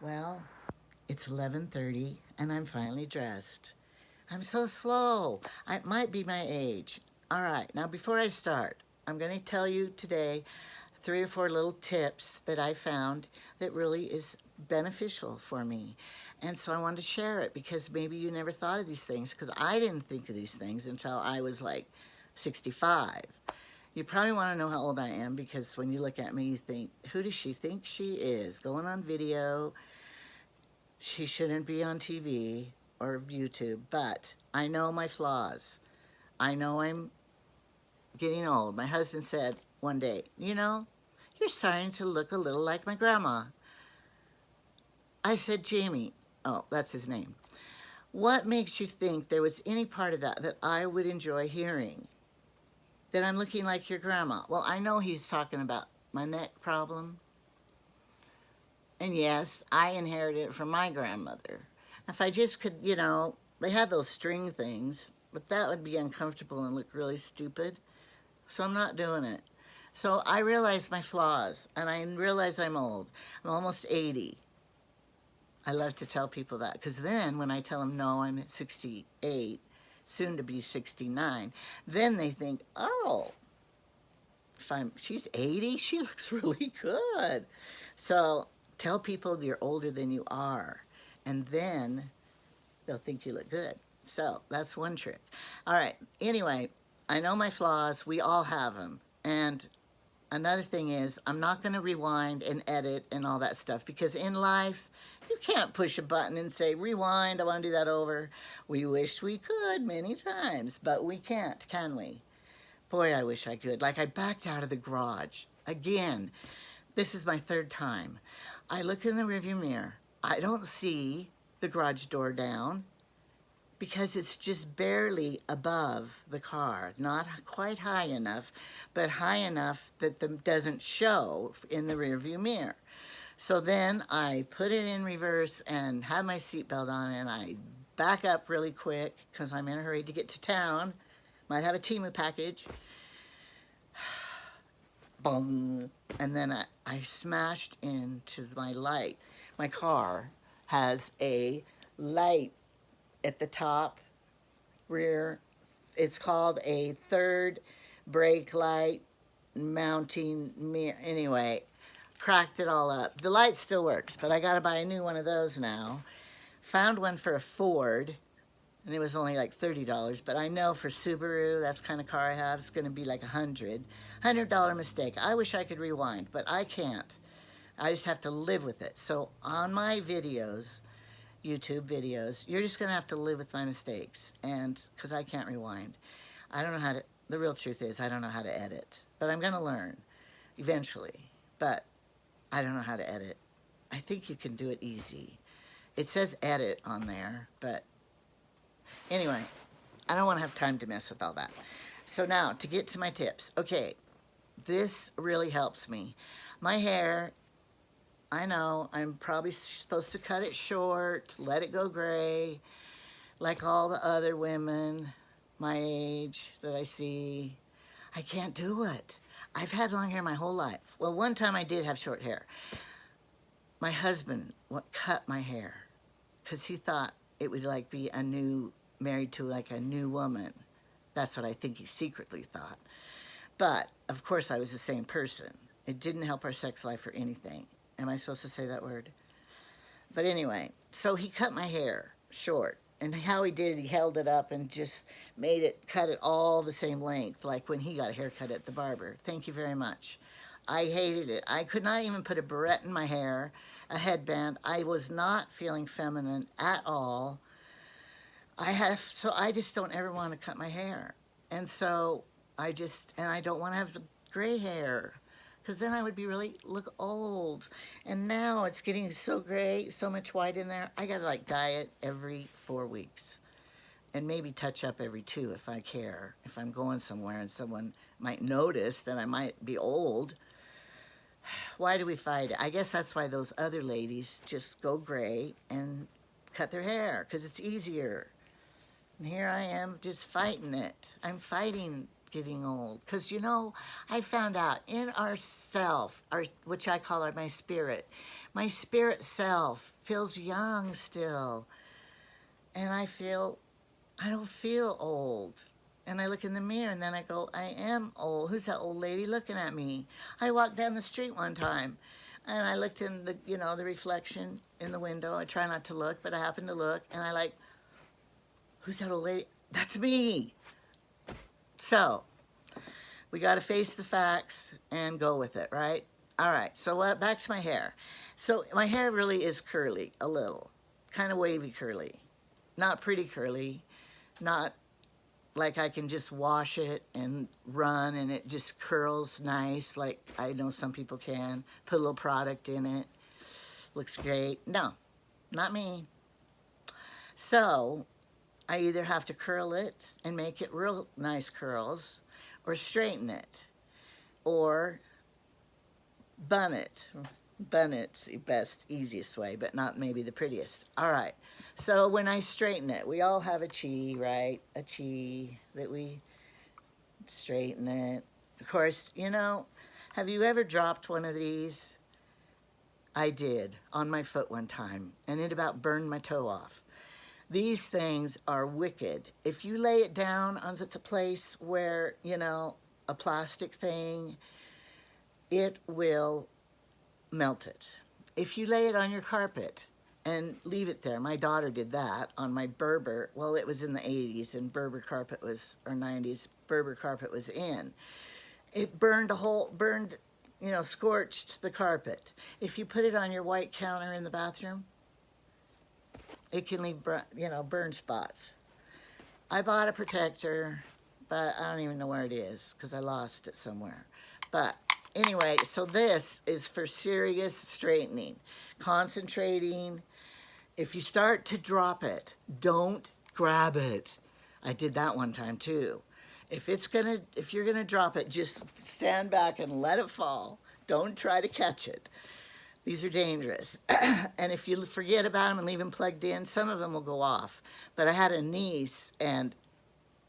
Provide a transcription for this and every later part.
Well, it's 11:30 and I'm finally dressed. I'm so slow. It might be my age. All right, now before I start, I'm going to tell you today 3 or 4 little tips that I found that really is beneficial for me. And so I wanted to share it because maybe you never thought of these things because I didn't think of these things until I was like 65. You probably want to know how old I am because when you look at me, you think, who does she think she is? Going on video, she shouldn't be on TV or YouTube, but I know my flaws. I know I'm getting old. My husband said one day, you're starting to look a little like my grandma. I said, Jamie, oh, that's his name. What makes you think there was any part of that I would enjoy hearing? That I'm looking like your grandma? Well, I know he's talking about my neck problem. And yes, I inherited it from my grandmother. If I just could, they had those string things, but that would be uncomfortable and look really stupid. So I'm not doing it. So I realize my flaws, and I realize I'm old. I'm almost 80. I love to tell people that, because then when I tell them, no, I'm at 68, soon to be 69, then they think, oh, she's 80, she looks really good. So tell people you're older than you are, and then they'll think you look good. So that's one trick. All right, anyway, I know my flaws. We all have them. And another thing is, I'm not going to rewind and edit and all that stuff because in life, you can't push a button and say, rewind, I want to do that over. We wish we could many times, but we can't, can we? Boy, I wish I could. Like, I backed out of the garage again. This is my third time. I look in the rearview mirror. I don't see the garage door down because it's just barely above the car. Not quite high enough, but high enough that it doesn't show in the rearview mirror. So then I put it in reverse and have my seatbelt on, and I back up really quick because I'm in a hurry to get to town. Might have a Temu package. Boom. And then I smashed into my light. My car has a light at the top rear. It's called a third brake light mounting mirror. Anyway, cracked it all up. The light still works, but I gotta buy a new one of those now. Found one for a Ford, and it was only like $30, but I know for Subaru, that's the kind of car I have, it's gonna be like $100 mistake. I wish I could rewind, but I can't. I just have to live with it. So on my videos, YouTube videos, you're just gonna have to live with my mistakes, and because I can't rewind. I don't know how to, the real truth is I don't know how to edit, but I'm gonna learn eventually, but I don't know how to edit. I think you can do it easy. It says edit on there, but anyway, I don't want to have time to mess with all that. So now, to get to my tips. Okay, this really helps me. My hair, I know, I'm probably supposed to cut it short, let it go gray, like all the other women my age that I see. I can't do it. I've had long hair my whole life. Well, one time I did have short hair. My husband cut my hair because he thought it would like be a new, married to like a new woman. That's what I think he secretly thought. But of course I was the same person. It didn't help our sex life or anything. Am I supposed to say that word? But anyway, so he cut my hair short. And how he did, he held it up and just made it, cut it all the same length, like when he got a haircut at the barber. Thank you very much. I hated it. I could not even put a barrette in my hair, a headband. I was not feeling feminine at all. So I just don't ever want to cut my hair. And so and I don't want to have gray hair because then I would be really look old. And now it's getting so gray, so much white in there. I gotta like dye it every 4 weeks and maybe touch up every two if I care. If I'm going somewhere and someone might notice that I might be old. Why do we fight it? I guess that's why those other ladies just go gray and cut their hair because it's easier. And here I am just fighting it. I'm fighting getting old. Because, I found out in our self, which I call my spirit, my spirit self feels young still. And I don't feel old. And I look in the mirror and then I go, I am old. Who's that old lady looking at me? I walked down the street one time and I looked in the, the reflection in the window. I try not to look, but I happened to look and I like, who's that old lady? That's me. So we got to face the facts and go with it, right? All right, so back to my hair. So my hair really is curly, a little, kind of wavy curly. Not pretty curly, not like I can just wash it and run and it just curls nice like I know some people can. Put a little product in it, looks great. No, not me. So I either have to curl it and make it real nice curls or straighten it or bun it. Bun it's the best, easiest way, but not maybe the prettiest. All right, so when I straighten it, we all have a chi, right? A chi that we straighten it. Of course, have you ever dropped one of these? I did on my foot one time, and it about burned my toe off. These things are wicked. If you lay it down on such a place where, a plastic thing, it will melt it. If you lay it on your carpet and leave it there, my daughter did that on my Berber. Well, it was in the 80s and Berber carpet was, or 90s, Berber carpet was in. It burned scorched the carpet. If you put it on your white counter in the bathroom, it can leave, burn spots. I bought a protector, but I don't even know where it is because I lost it somewhere. But anyway, so this is for serious straightening, concentrating. If you start to drop it, don't grab it. I did that one time too. If you're gonna drop it, just stand back and let it fall. Don't try to catch it. These are dangerous. And if you forget about them and leave them plugged in, some of them will go off. But I had a niece and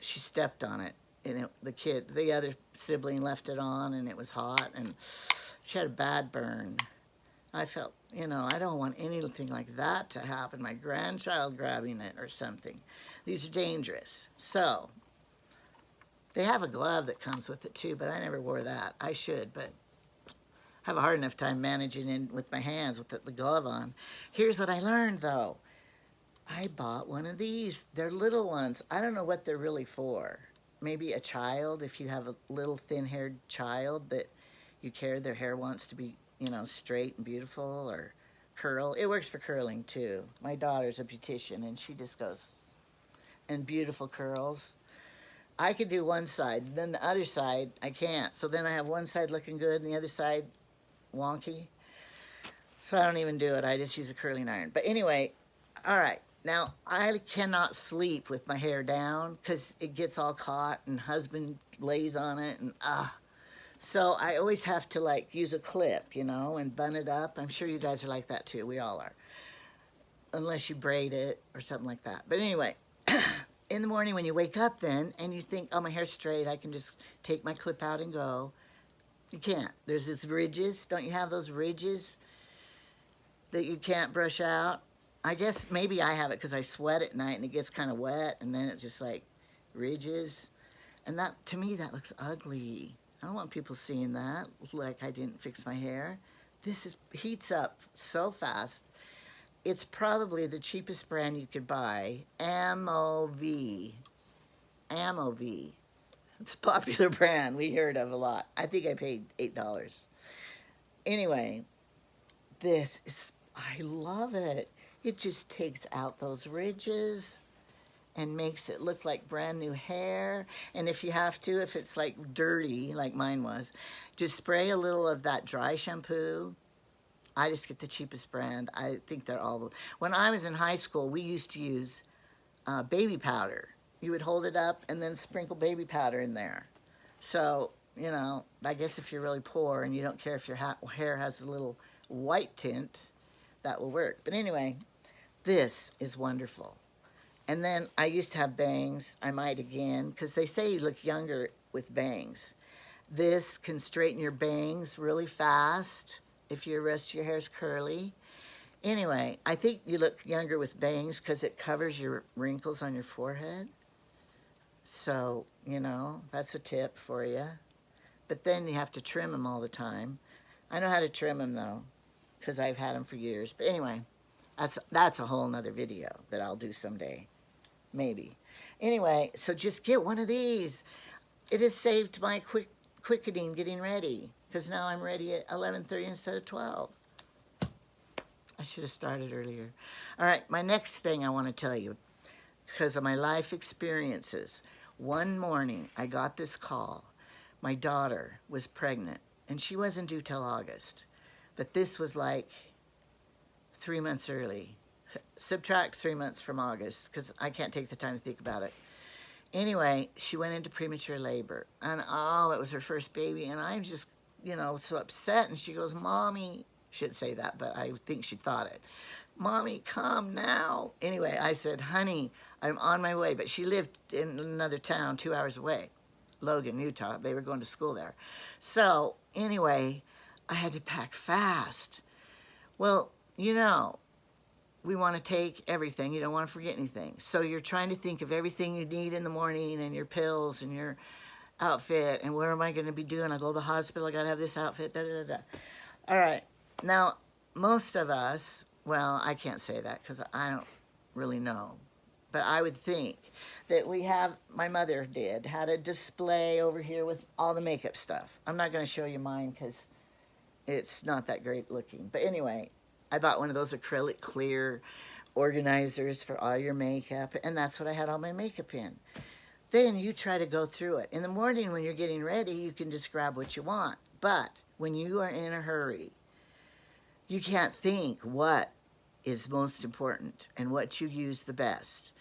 she stepped on it. And the other sibling left it on and it was hot and she had a bad burn. I felt, I don't want anything like that to happen. My grandchild grabbing it or something. These are dangerous. So, they have a glove that comes with it too, but I never wore that. I should, but I have a hard enough time managing it with my hands with the glove on. Here's what I learned though. I bought one of these. They're little ones. I don't know what they're really for. Maybe a child, if you have a little thin-haired child that you care their hair wants to be, straight and beautiful or curl. It works for curling too. My daughter's a beautician and she just goes, and beautiful curls. I could do one side, then the other side, I can't. So then I have one side looking good and the other side wonky. So I don't even do it. I just use a curling iron. But anyway, all right. Now, I cannot sleep with my hair down because it gets all caught and husband lays on it and So I always have to use a clip, and bun it up. I'm sure you guys are like that too. We all are. Unless you braid it or something like that. But anyway, in the morning when you wake up then and you think, oh, my hair's straight, I can just take my clip out and go. You can't. There's these ridges. Don't you have those ridges that you can't brush out? I guess maybe I have it because I sweat at night and it gets kind of wet and then it's just like ridges. And that, to me, that looks ugly. I don't want people seeing that, like I didn't fix my hair. This heats up so fast. It's probably the cheapest brand you could buy, Amov. Amov. It's a popular brand we heard of a lot. I think I paid $8. Anyway, I love it. It just takes out those ridges and makes it look like brand new hair. And if you have to, if it's like dirty, like mine was, just spray a little of that dry shampoo. I just get the cheapest brand. I think they're all, when I was in high school, we used to use baby powder. You would hold it up and then sprinkle baby powder in there. So, I guess if you're really poor and you don't care if your hair has a little white tint, that will work. But anyway, this is wonderful. And then I used to have bangs. I might again, because they say you look younger with bangs. This can straighten your bangs really fast if your rest of your hair is curly. Anyway, I think you look younger with bangs because it covers your wrinkles on your forehead. So, you know, that's a tip for you. But then you have to trim them all the time. I know how to trim them though, because I've had them for years. But anyway, that's a whole nother video that I'll do someday, maybe. Anyway, so just get one of these. It has saved my quickening getting ready, because now I'm ready at 11:30 instead of 12. I should have started earlier. All right, my next thing I want to tell you, because of my life experiences. One morning, I got this call. My daughter was pregnant, and she wasn't due till August. But this was like 3 months early. Subtract 3 months from August, because I can't take the time to think about it. Anyway, she went into premature labor, and oh, it was her first baby, and I'm just, you know, so upset. And she goes, Mommy, she didn't say that, but I think she thought it. Mommy, come now. Anyway, I said, honey, I'm on my way. But she lived in another town 2 hours away, Logan, Utah. They were going to school there. So anyway, I had to pack fast. Well, you know, we want to take everything. You don't want to forget anything. So you're trying to think of everything you need in the morning and your pills and your outfit and what am I going to be doing? I go to the hospital, I got to have this outfit, da, da, da, da. All right. Now, most of us, well, I can't say that because I don't really know. But I would think that we have, my mother had a display over here with all the makeup stuff. I'm not going to show you mine because it's not that great looking. But anyway, I bought one of those acrylic clear organizers for all your makeup, and that's what I had all my makeup in. Then you try to go through it. In the morning when you're getting ready, you can just grab what you want. But when you are in a hurry, you can't think what is most important and what you use the best.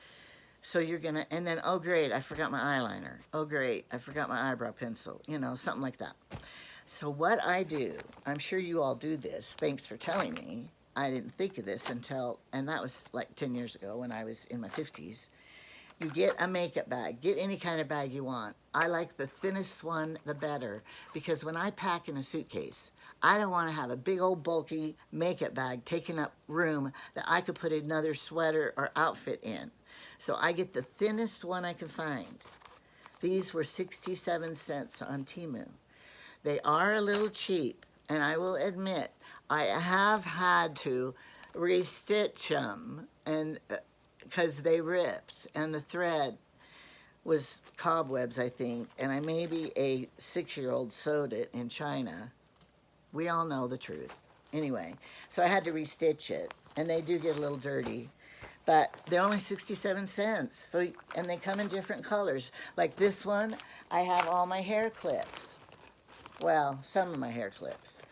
So you're gonna, and then, oh great, I forgot my eyeliner. Oh great, I forgot my eyebrow pencil. You know, something like that. So what I do, I'm sure you all do this, thanks for telling me. I didn't think of this until, and that was like 10 years ago when I was in my 50s. You get a makeup bag, get any kind of bag you want. I like the thinnest one, the better, because when I pack in a suitcase, I don't want to have a big old bulky makeup bag taking up room that I could put another sweater or outfit in. So I get the thinnest one I can find. These were 67 cents on Temu. They are a little cheap, and I will admit, I have had to restitch them, and because they ripped, and the thread was cobwebs, I think, and I maybe a 6-year-old sewed it in China. We all know the truth. Anyway, so I had to restitch it, and they do get a little dirty, but they're only 67 cents. So, and they come in different colors. Like this one, I have all my hair clips. Well, some of my hair clips.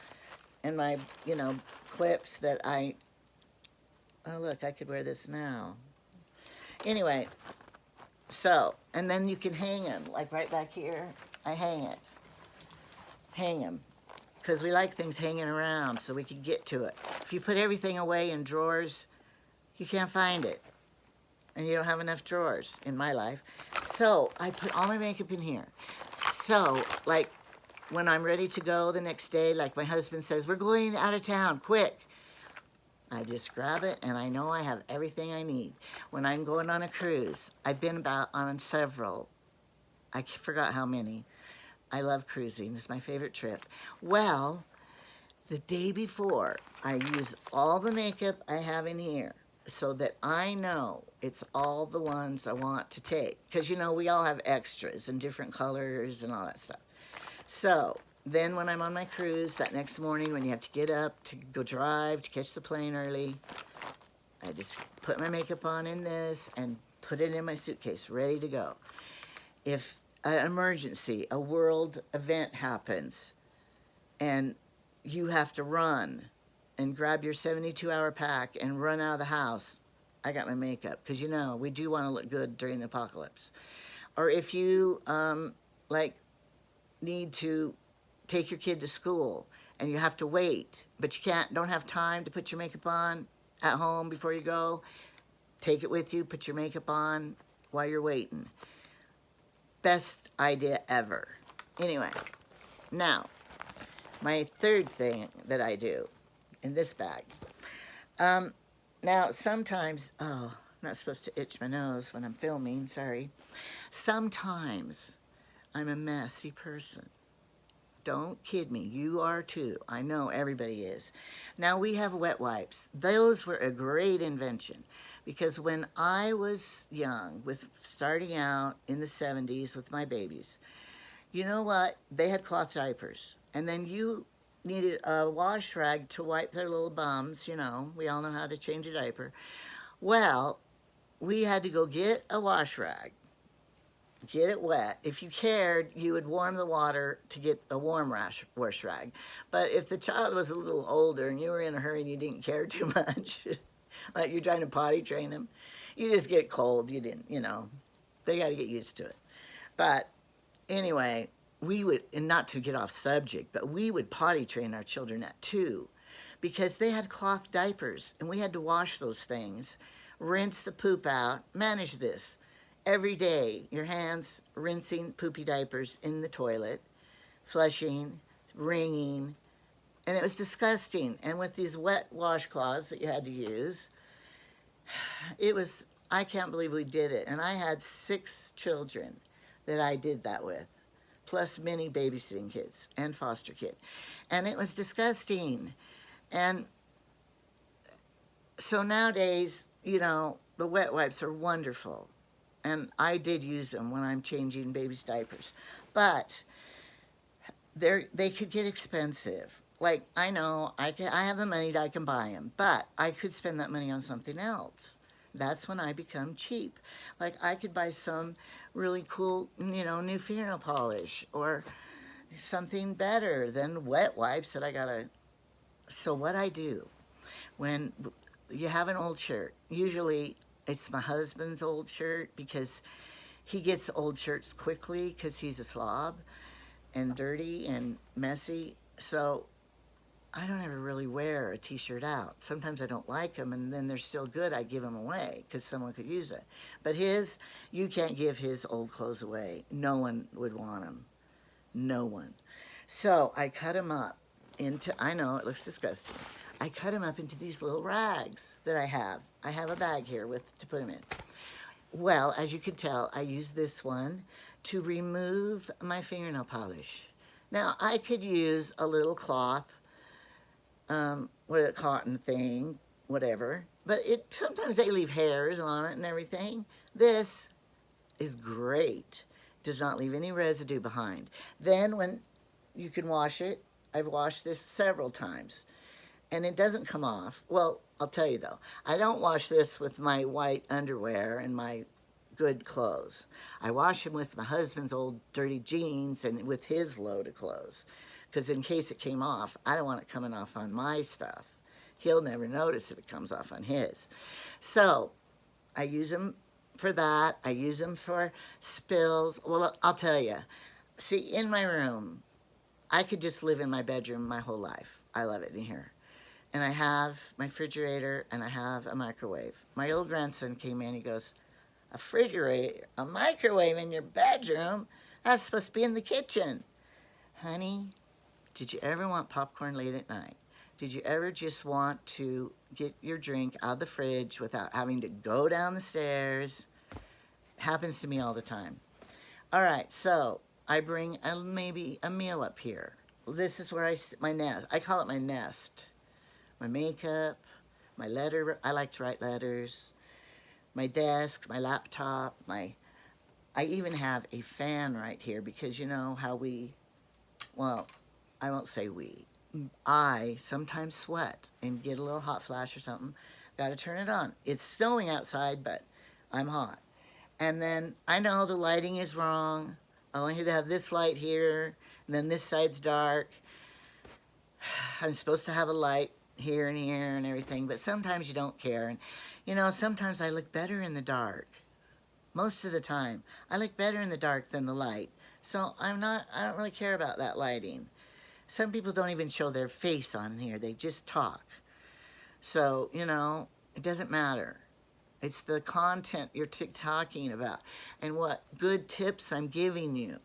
And my, you know, clips that oh look, I could wear this now. Anyway, so, and then you can hang them, like right back here, I hang it. Hang them. Because we like things hanging around so we can get to it. If you put everything away in drawers, you can't find it. And you don't have enough drawers in my life. So I put all my makeup in here. So, like, when I'm ready to go the next day, like my husband says, we're going out of town, quick. I just grab it and I know I have everything I need. When I'm going on a cruise, I've been on several, I forgot how many. I love cruising, it's my favorite trip. Well, the day before, I use all the makeup I have in here so that I know it's all the ones I want to take. Because you know, we all have extras and different colors and all that stuff. So then when I'm on my cruise, that next morning when you have to get up to go drive, to catch the plane early, I just put my makeup on in this and put it in my suitcase, ready to go. If an emergency, a world event happens, and you have to run and grab your 72-hour pack and run out of the house, I got my makeup. Because you know, we do want to look good during the apocalypse. Or if you, like, need to take your kid to school and you have to wait, but you don't have time to put your makeup on at home before you go, take it with you, put your makeup on while you're waiting. Best idea ever. Anyway, now, my third thing that I do in this bag. Um, Now, sometimes, oh, I'm not supposed to itch my nose when I'm filming, sorry. Sometimes I'm a messy person. Don't kid me, you are too. I know everybody is. Now we have wet wipes. Those were a great invention because when I was young, with starting out in the 70s with my babies, you know what? They had cloth diapers. And then you needed a wash rag to wipe their little bums, you know. We all know how to change a diaper. Well, we had to go get a wash rag, get it wet. If you cared, you would warm the water to get a warm wash rag. But if the child was a little older and you were in a hurry and you didn't care too much, like you're trying to potty train them, you just get cold. You didn't, you know, they got to get used to it. But anyway, we would, and not to get off subject, but we would potty train our children at 2 because they had cloth diapers and we had to wash those things, rinse the poop out, manage this. Every day, your hands rinsing poopy diapers in the toilet, flushing, wringing, and it was disgusting. And with these wet washcloths that you had to use, it was, I can't believe we did it. And I had 6 children that I did that with, plus many babysitting kids and foster kids. And it was disgusting. And so nowadays, you know, the wet wipes are wonderful. And I did use them when I'm changing babies' diapers. But they could get expensive. Like, I know I have the money that I can buy them, but I could spend that money on something else. That's when I become cheap. Like, I could buy some really cool, you know, new fingernail polish or something better than wet wipes that I gotta. So what I do when you have an old shirt, usually it's my husband's old shirt because he gets old shirts quickly because he's a slob and dirty and messy. So I don't ever really wear a t-shirt out. Sometimes I don't like them, and then they're still good. I give them away because someone could use it. But his, you can't give his old clothes away. No one would want them. No one. So I cut them up into, I know it looks disgusting. I cut them up into these little rags that I have. I have a bag here to put them in. Well, as you can tell, I use this one to remove my fingernail polish. Now, I could use a little cloth, what a cotton thing, whatever, but sometimes they leave hairs on it and everything. This is great. Does not leave any residue behind. Then when you can wash it, I've washed this several times, and it doesn't come off. Well, I'll tell you though, I don't wash this with my white underwear and my good clothes. I wash them with my husband's old dirty jeans and with his load of clothes, because in case it came off, I don't want it coming off on my stuff. He'll never notice if it comes off on his. So I use them for that. I use them for spills. Well, I'll tell you, see, in my room, I could just live in my bedroom my whole life. I love it in here. And I have my refrigerator and I have a microwave. My old grandson came in, he goes, a refrigerator, a microwave in your bedroom? That's supposed to be in the kitchen. Honey, did you ever want popcorn late at night? Did you ever just want to get your drink out of the fridge without having to go down the stairs? Happens to me all the time. All right, so I bring maybe a meal up here. This is where my nest. I call it my nest. My makeup, my letter. I like to write letters. My desk, my laptop, I even have a fan right here because you know how well, I won't say I sometimes sweat and get a little hot flash or something. Got to turn it on. It's snowing outside, but I'm hot. And then I know the lighting is wrong. I only have to have this light here, and then this side's dark. I'm supposed to have a light here and here and everything, but sometimes you don't care. And you know, sometimes I look better in the dark. Most of the time, I look better in the dark than the light. So I don't really care about that lighting. Some people don't even show their face on here. They just talk. So, you know, it doesn't matter. It's the content you're talking about and what good tips I'm giving you.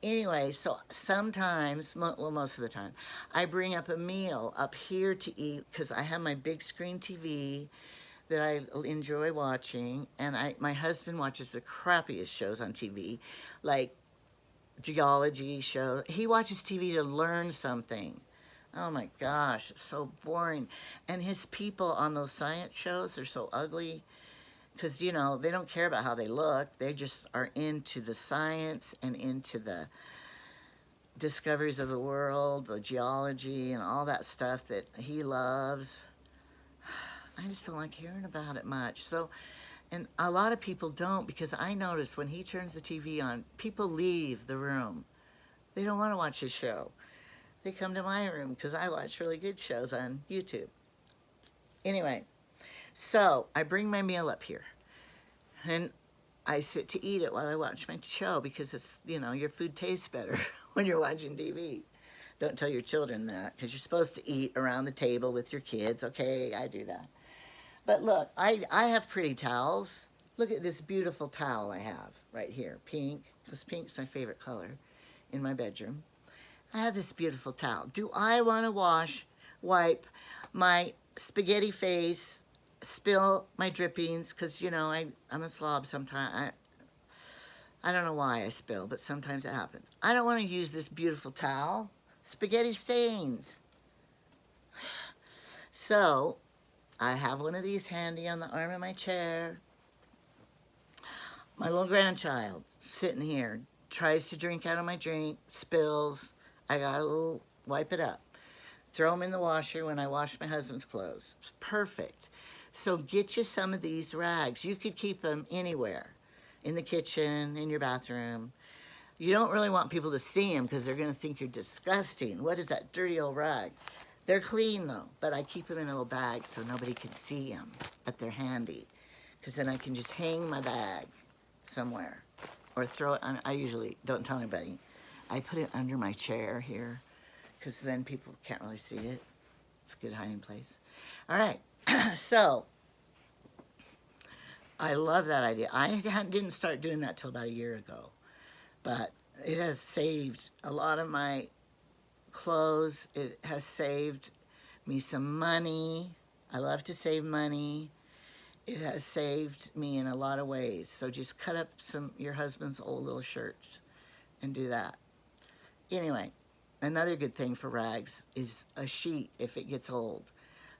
Anyway, so sometimes, well, most of the time, I bring up a meal up here to eat because I have my big screen TV that I enjoy watching, and my husband watches the crappiest shows on TV, like geology show. He watches TV to learn something. Oh my gosh, it's so boring. And his people on those science shows are so ugly because, you know, they don't care about how they look. They just are into the science and into the discoveries of the world, the geology, and all that stuff that he loves. I just don't like hearing about it much. So, and a lot of people don't, because I notice when he turns the TV on, people leave the room. They don't want to watch his show. They come to my room because I watch really good shows on YouTube. Anyway, so I bring my meal up here and I sit to eat it while I watch my show because it's, you know, your food tastes better when you're watching TV. Don't tell your children that because you're supposed to eat around the table with your kids. Okay, I do that. But look, I have pretty towels. Look at this beautiful towel I have right here, pink, because pink's my favorite color in my bedroom. I have this beautiful towel. Do I want to wipe my spaghetti face, spill my drippings? Because, you know, I'm a slob sometimes. I don't know why I spill, but sometimes it happens. I don't want to use this beautiful towel. Spaghetti stains. So, I have one of these handy on the arm of my chair. My little grandchild sitting here tries to drink out of my drink, spills. I got a little, wipe it up. Throw them in the washer when I wash my husband's clothes. It's perfect. So get you some of these rags. You could keep them anywhere. In the kitchen, in your bathroom. You don't really want people to see them because they're going to think you're disgusting. What is that dirty old rag? They're clean though, but I keep them in a little bag so nobody can see them, but they're handy. Because then I can just hang my bag somewhere or throw it on. I usually don't tell anybody. I put it under my chair here because then people can't really see it. It's a good hiding place. All right, so I love that idea. I didn't start doing that till about a year ago, but it has saved a lot of my clothes. It has saved me some money. I love to save money. It has saved me in a lot of ways. So just cut up your husband's old little shirts and do that. Anyway, another good thing for rags is a sheet if it gets old.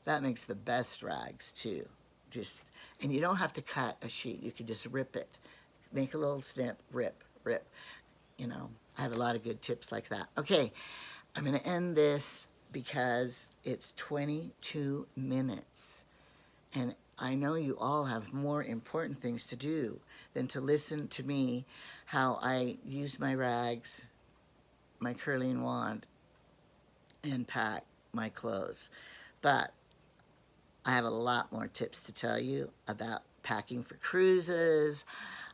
That makes the best rags too. And you don't have to cut a sheet. You can just rip it. Make a little snip, rip. You know, I have a lot of good tips like that. Okay, I'm gonna end this because it's 22 minutes. And I know you all have more important things to do than to listen to me, how I use my rags, my curling wand, and pack my clothes. But I have a lot more tips to tell you about packing for cruises,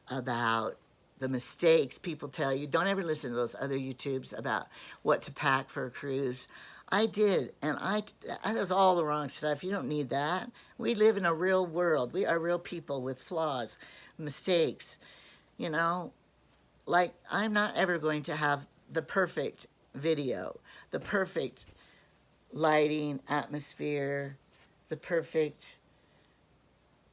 about the mistakes people tell you. Don't ever listen to those other YouTubes about what to pack for a cruise. I did, and that was all the wrong stuff. You don't need that. We live in a real world. We are real people with flaws, mistakes, you know. Like, I'm not ever going to have the perfect video, the perfect lighting, atmosphere, the perfect,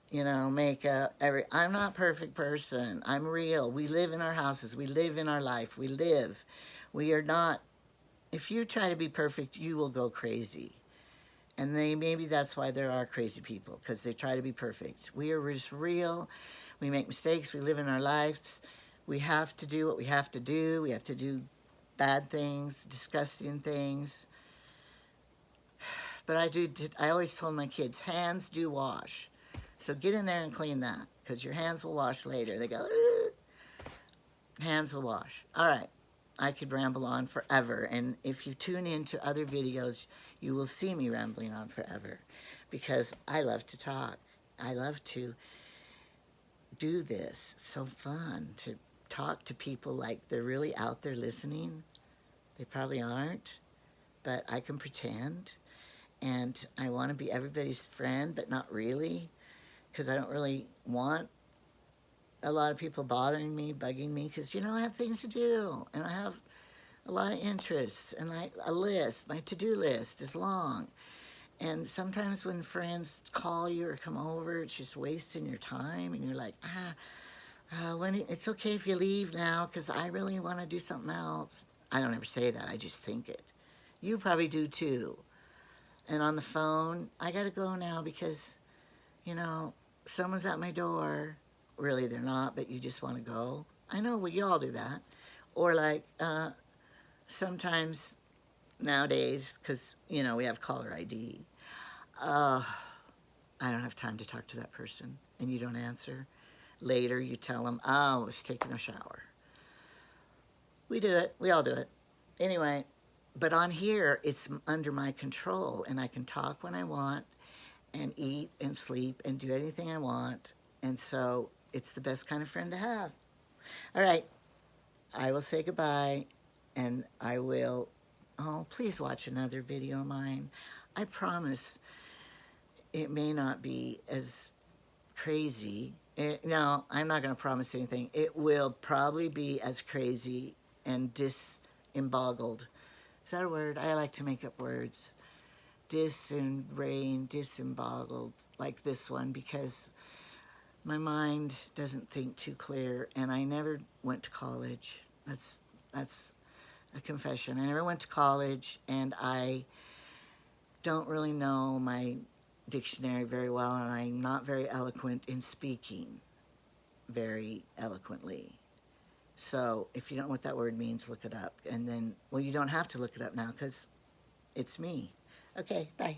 you know, makeup, I'm not a perfect person. I'm real. We live in our houses. We live in our life. We live. We are not, if you try to be perfect, you will go crazy. And maybe that's why there are crazy people, because they try to be perfect. We are just real. We make mistakes. We live in our lives. We have to do what we have to do. We have to do bad things, disgusting things. But I always told my kids, hands do wash. So get in there and clean that, because your hands will wash later. They go, ugh. Hands will wash. All right, I could ramble on forever. And if you tune into other videos, you will see me rambling on forever, because I love to talk. I love to do this. It's so fun to talk to people like they're really out there listening. They probably aren't, but I can pretend. And I want to be everybody's friend, but not really, because I don't really want a lot of people bothering me, bugging me, because, you know, I have things to do, and I have a lot of interests, and a list. My to-do list is long. And sometimes when friends call you or come over, it's just wasting your time, and you're like, it's okay if you leave now, because I really want to do something else. I don't ever say that. I just think it. You probably do too. And on the phone, I got to go now because, someone's at my door. Really, they're not, but you just want to go. I know we all do that. Or like sometimes nowadays, because, we have caller ID. I don't have time to talk to that person, and you don't answer. Later, you tell them, oh, I was taking a shower. We do it. We all do it. Anyway, but on here, it's under my control, and I can talk when I want and eat and sleep and do anything I want. And so it's the best kind of friend to have. All right. I will say goodbye, and I will, please watch another video of mine. I promise it may not be as crazy. No, I'm not going to promise anything. It will probably be as crazy and disemboggled. Is that a word? I like to make up words. Disemboggled, like this one, because my mind doesn't think too clear, and I never went to college. That's a confession. I never went to college, and I don't really know my dictionary very well, and I'm not very eloquent in speaking very eloquently. So if you don't know what that word means, look it up. And then, well, you don't have to look it up now because it's me. Okay, bye.